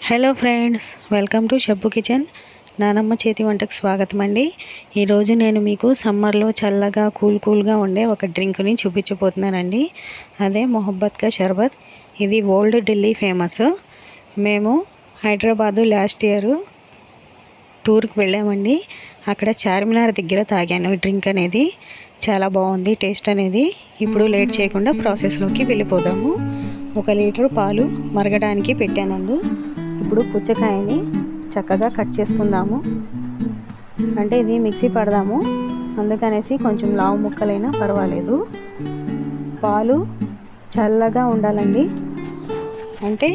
Hello friends, welcome to Shabbu kitchen. నానమ్మ చేతి వంటకు స్వాగతం అండి. ఈరోజు నేను మీకు సమ్మర్లో చల్లగా కూల్గా ఉండే ఒక డ్రింక్ని చూపించబోతున్నానండి. అదే మొహబ్బత్ కా షర్బత్. ఇది ఓల్డ్ ఢిల్లీ ఫేమస్. మేము హైదరాబాదు లాస్ట్ ఇయర్ టూర్కి వెళ్ళామండి. అక్కడ చార్మినార్ దగ్గర తాగాను ఈ డ్రింక్ అనేది. చాలా బాగుంది టేస్ట్ అనేది. ఇప్పుడు లేట్ చేయకుండా ప్రాసెస్లోకి వెళ్ళిపోదాము. 1 లీటర్ పాలు మరగడానికి పెట్టానండి. ఇప్పుడు పుచ్చకాయని చక్కగా కట్ చేసుకుందాము. అంటే ఇది మిక్సీ పడదాము, అందుకనేసి కొంచెం లావు ముక్కలైనా పర్వాలేదు. పాలు చల్లగా ఉండాలండి. అంటే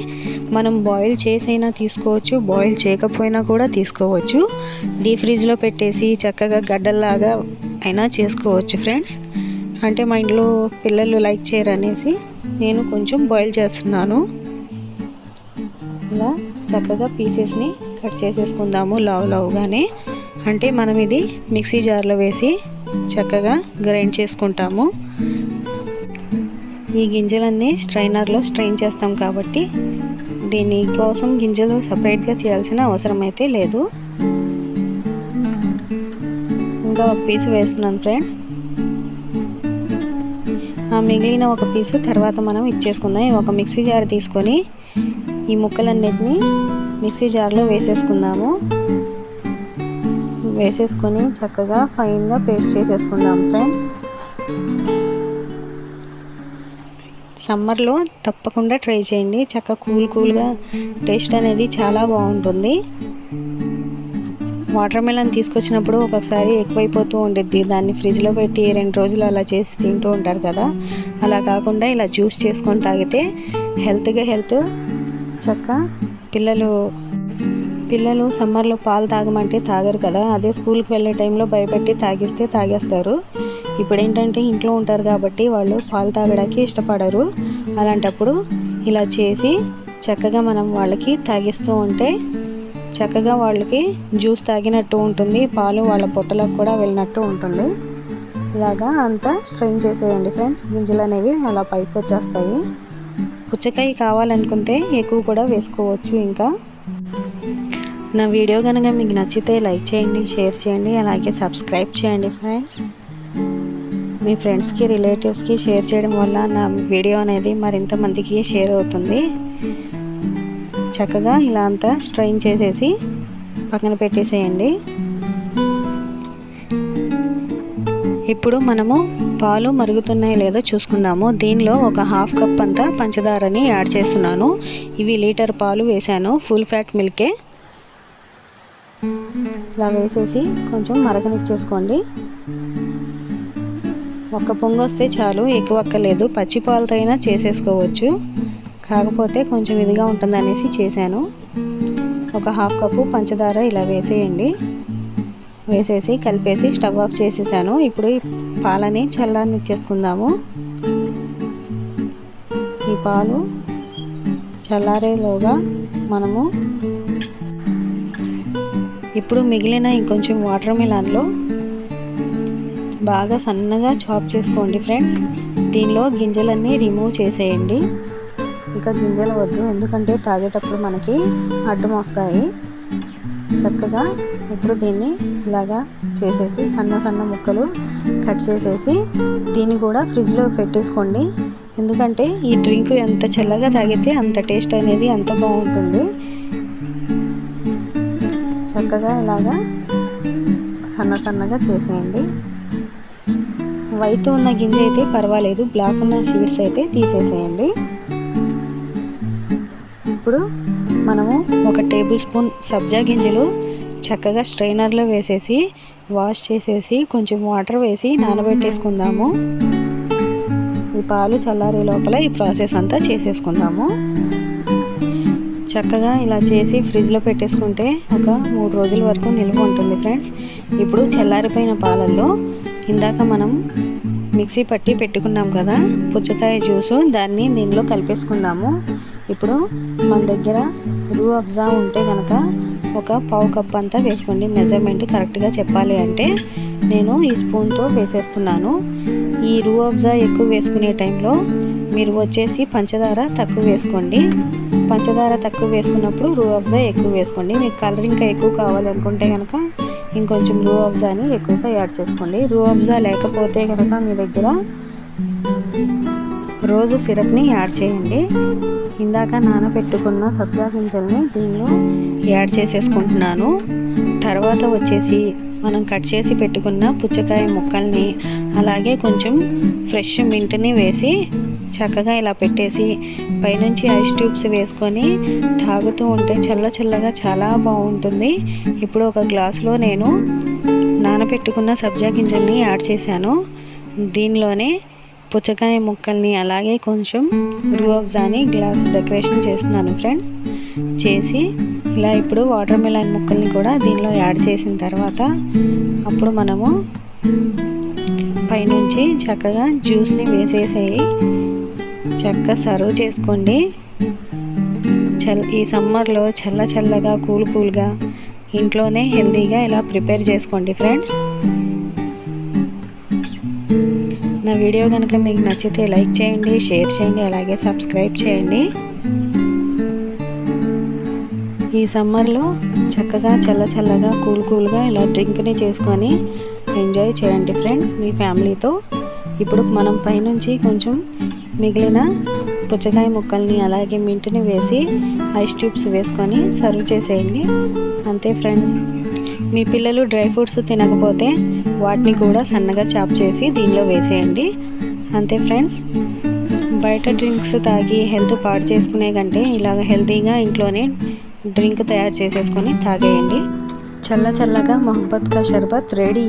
మనం బాయిల్ చేసైనా తీసుకోవచ్చు, బాయిల్ చేయకపోయినా కూడా తీసుకోవచ్చు. డీప్ ఫ్రిడ్జ్లో పెట్టేసి చక్కగా గడ్డల్లాగా అయినా చేసుకోవచ్చు ఫ్రెండ్స్. అంటే మా ఇంట్లో పిల్లలు లైక్ చేయరు అనేసి నేను కొంచెం బాయిల్ చేస్తున్నాను. ఇలా చక్కగా పీసెస్ని కట్ చేసేసుకుందాము లావుగానే. అంటే మనం ఇది మిక్సీ జార్లో వేసి చక్కగా గ్రైండ్ చేసుకుంటాము. ఈ గింజలన్నీ స్ట్రైనర్లో స్ట్రెయిన్ చేస్తాం కాబట్టి దీనికోసం గింజలు సపరేట్గా తీయాల్సిన అవసరం అయితే లేదు. ఇంకా ఒక పీసు వేస్తున్నాను ఫ్రెండ్స్. ఆ మిగిలిన ఒక పీసు తర్వాత మనం ఇచ్చేసుకుందాం. ఒక మిక్సీ జార్ తీసుకొని ఈ ముక్కలన్నిటిని మిక్సీ జార్లో వేసేసుకుందాము. వేసేసుకొని చక్కగా ఫైన్గా పేస్ట్ చేసేసుకుందాం ఫ్రెండ్స్. సమ్మర్లో తప్పకుండా ట్రై చేయండి. చక్కగా కూల్గా టేస్ట్ అనేది చాలా బాగుంటుంది. వాటర్ మెలన్ తీసుకొచ్చినప్పుడు ఒక్కొక్కసారి ఎక్కువైపోతూ ఉంటుంది. దాన్ని ఫ్రిడ్జ్లో పెట్టి 2 రోజులు అలా చేసి తింటూ ఉంటారు కదా. అలా కాకుండా ఇలా జ్యూస్ చేసుకొని తాగితే హెల్త్ చక్క. పిల్లలు సమ్మర్లో పాలు తాగమంటే తాగరు కదా. అదే స్కూల్కి వెళ్ళే టైంలో భయపెట్టి తాగిస్తే తాగేస్తారు. ఇప్పుడు ఏంటంటే ఇంట్లో ఉంటారు కాబట్టి వాళ్ళు పాలు తాగడానికి ఇష్టపడరు. అలాంటప్పుడు ఇలా చేసి చక్కగా మనం వాళ్ళకి తాగిస్తూ ఉంటే చక్కగా వాళ్ళకి జ్యూస్ తాగినట్టు ఉంటుంది. పాలు వాళ్ళ పొట్టలకు కూడా వెళ్ళినట్టు ఉంటుంది. ఇలాగా అంతా స్ట్రెయిన్ చేసేయండి ఫ్రెండ్స్. గింజలు అనేవి అలా పైకి వచ్చేస్తాయి. పుచ్చకాయ కావాలనుకుంటే ఎక్కువ కూడా వేసుకోవచ్చు. ఇంకా నా వీడియో కనుక మీకు నచ్చితే లైక్ చేయండి, షేర్ చేయండి, అలాగే సబ్స్క్రైబ్ చేయండి ఫ్రెండ్స్. మీ ఫ్రెండ్స్కి, రిలేటివ్స్కి షేర్ చేయడం వల్ల నా వీడియో అనేది మరింత మందికి షేర్ అవుతుంది. చక్కగా ఇలా అంతా స్ట్రెయిన్ చేసేసి పక్కన పెట్టేసేయండి. ఇప్పుడు మనము పాలు మరుగుతున్నాయో లేదో చూసుకుందాము. దీనిలో ఒక 1/2 కప్ అంతా పంచదారని యాడ్ చేస్తున్నాను. ఇవి లీటర్ పాలు వేసాను, ఫుల్ ఫ్యాట్ మిల్కే. ఇలా వేసేసి కొంచెం మరగనిచ్చేసుకోండి. ఒక్క పొంగు వస్తే చాలు, ఎక్కువ అక్కర్లేదు. పచ్చి పాలతో అయినా చేసేసుకోవచ్చు, కాకపోతే కొంచెం ఇదిగా ఉంటుంది అనేసి చేశాను. ఒక 1/2 కప్పు పంచదార ఇలా వేసేయండి. వేసేసి కలిపేసి స్టవ్ ఆఫ్ చేసేసాను. ఇప్పుడు ఈ పాలని చల్లారనిచ్చేసుకుందాము. ఈ పాలు చల్లారేలోగా మనము ఇప్పుడు మిగిలిన ఇంకొంచెం వాటర్ మిలన్లో బాగా సన్నగా చాప్ చేసుకోండి ఫ్రెండ్స్. దీనిలో గింజలన్నీ రిమూవ్ చేసేయండి. ఇంకా గింజలు వద్దు, ఎందుకంటే తాగేటప్పుడు మనకి అడ్డం వస్తాయి. చక్కగా ఇప్పుడు దీన్ని ఇలాగా చేసేసి సన్న ముక్కలు కట్ చేసేసి దీన్ని కూడా ఫ్రిడ్జ్లో పెట్టేసుకోండి. ఎందుకంటే ఈ డ్రింక్ ఎంత చల్లగా తాగితే అంత టేస్ట్ అనేది అంత బాగుంటుంది. చక్కగా ఇలాగా సన్నగా చేసేయండి. వైట్ ఉన్న గింజ అయితే పర్వాలేదు, బ్లాక్ ఉన్న సీడ్స్ అయితే తీసేసేయండి. ఇప్పుడు మనము 1 టేబుల్ స్పూన్ సబ్జా గింజలు చక్కగా స్ట్రైనర్లో వేసేసి వాష్ చేసేసి కొంచెం వాటర్ వేసి నానబెట్టేసుకుందాము. ఈ పాలు చల్లారే లోపల ఈ ప్రాసెస్ అంతా చేసేసుకుందాము. చక్కగా ఇలా చేసి ఫ్రిడ్జ్లో పెట్టేసుకుంటే ఒక 3 రోజుల వరకు నిల్వ ఉంటుంది ఫ్రెండ్స్. ఇప్పుడు చల్లారిపోయిన పాలల్లో ఇందాక మనం మిక్సీ పట్టి పెట్టుకున్నాం కదా పుచ్చకాయ జ్యూసు, దాన్ని దీనిలో కలిపేసుకుందాము. ఇప్పుడు మన దగ్గర రూ అఫ్జా ఉంటే కనుక ఒక 1/2 కప్ అంతా వేసుకోండి. మెజర్మెంట్ కరెక్ట్గా చెప్పాలి అంటే నేను ఈ స్పూన్తో వేసేస్తున్నాను. ఈ రూ అఫ్జా ఎక్కువ వేసుకునే టైంలో మీరు వచ్చేసి పంచదార తక్కువ వేసుకోండి. పంచదార తక్కువ వేసుకున్నప్పుడు రూహ్ అఫ్జా ఎక్కువ వేసుకోండి. మీకు కలర్ ఇంకా ఎక్కువ కావాలనుకుంటే కనుక ఇంకొంచెం రూహ్ అఫ్జాని ఎక్కువగా యాడ్ చేసుకోండి. రూహ్ అఫ్జా లేకపోతే కనుక మీ దగ్గర రోజు సిరప్ని యాడ్ చేయండి. ఇందాక నానబెట్టుకున్న సబ్జా గింజల్ని దీనిలో యాడ్ చేసేసుకుంటున్నాను. తర్వాత వచ్చేసి మనం కట్ చేసి పెట్టుకున్న పుచ్చకాయ ముక్కల్ని అలాగే కొంచెం ఫ్రెష్ మింట్ని వేసి చక్కగా ఇలా పెట్టేసి పైనుంచి ఐస్ ట్యూబ్స్ వేసుకొని తాగుతూ ఉంటే చల్లగా చాలా బాగుంటుంది. ఇప్పుడు ఒక గ్లాసులో నేను నానబెట్టుకున్న సబ్జా గింజల్ని యాడ్ చేశాను. దీనిలోనే పుచ్చకాయ ముక్కల్ని అలాగే కొంచెం రూహ్ అఫ్జాని గ్లాస్ డెకరేషన్ చేస్తున్నాను ఫ్రెండ్స్. చేసి ఇలా ఇప్పుడు వాటర్ మెలన్ ముక్కల్ని కూడా దీనిలో యాడ్ చేసిన తర్వాత అప్పుడు మనము పైనుంచి చక్కగా జ్యూస్ని వేసేసేయి చక్కగా సర్వ్ చేసుకోండి. ఈ సమ్మర్లో చల్లగా కూల్గా ఇంట్లోనే హెల్తీగా ఇలా ప్రిపేర్ చేసుకోండి ఫ్రెండ్స్. నా వీడియో కనుక మీకు నచ్చితే లైక్ చేయండి, షేర్ చేయండి, అలాగే సబ్స్క్రైబ్ చేయండి. ఈ సమ్మర్లో చక్కగా చల్లగా కూల్గా ఇలా డ్రింక్ని చేసుకొని ఎంజాయ్ చేయండి ఫ్రెండ్స్ మీ ఫ్యామిలీతో. ఇప్పుడు మనం పైనుంచి కొంచెం మిగిలిన పుచ్చకాయ ముక్కల్ని అలాగే మింట్ని వేసి ఐస్ ట్యూబ్స్ వేసుకొని సర్వ్ చేసేయండి. అంతే ఫ్రెండ్స్. మీ పిల్లలు డ్రై ఫ్రూట్స్ తినకపోతే వాటిని కూడా సన్నగా చాప్ చేసి దీనిలో వేసేయండి. అంతే ఫ్రెండ్స్. బయట డ్రింక్స్ తాగి హెల్త్ పాడు చేసుకునే కంటే ఇలాగ హెల్తీగా ఇంట్లోనే డ్రింక్ తయారు చేసేసుకొని తాగేయండి. చల్లగా మొహబ్బత్ కా షర్బత్ రెడీ.